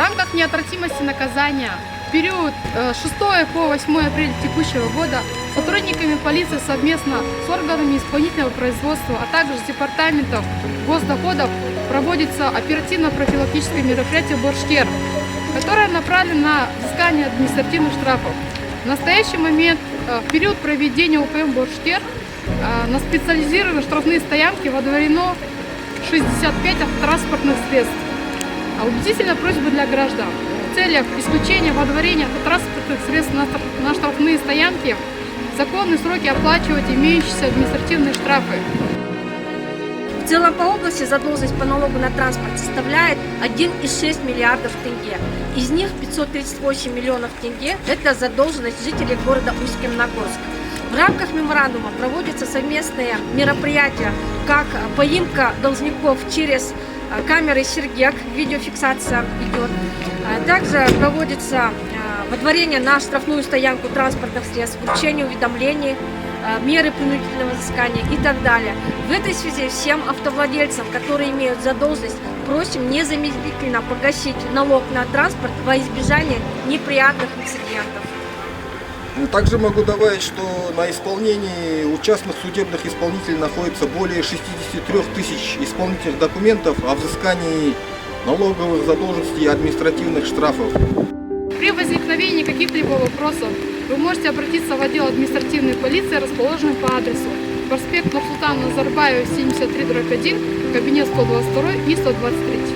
рамках неотвратимости наказания в период с 6 по 8 апреля текущего года сотрудниками полиции совместно с органами исполнительного производства, а также с департаментом госдоходов проводится оперативно-профилактическое мероприятие «Борштер», которое направлено на взыскание административных штрафов. В настоящий момент, в период проведения УПМ «Борштер», на специализированные штрафные стоянки водворено 65 автотранспортных средств. Убедительная просьба для граждан: в целях исключения водворения автотранспортных средств на штрафные стоянки в законные сроки оплачивать имеющиеся административные штрафы. В целом по области задолженность по налогу на транспорт составляет 1,6 миллиардов тенге. Из них 538 миллионов тенге – это задолженность жителей города Усть-Каменогорск. В рамках меморандума проводятся совместные мероприятия, как поимка должников через камеры Сергек, видеофиксация идет. Также проводится водворение на штрафную стоянку транспортных средств, вручение уведомлений, меры принудительного взыскания и так далее. В этой связи всем автовладельцам, которые имеют задолженность, просим незамедлительно погасить налог на транспорт во избежание неприятных инцидентов. Также могу добавить, что на исполнении у частных судебных исполнителей находится более 63 тысяч исполнительных документов о взыскании налоговых задолженностей и административных штрафов. При возникновении каких-либо вопросов вы можете обратиться в отдел административной полиции, расположенный по адресу проспект Нурсултана Назарбаева, 73/1, кабинет 122 и 123.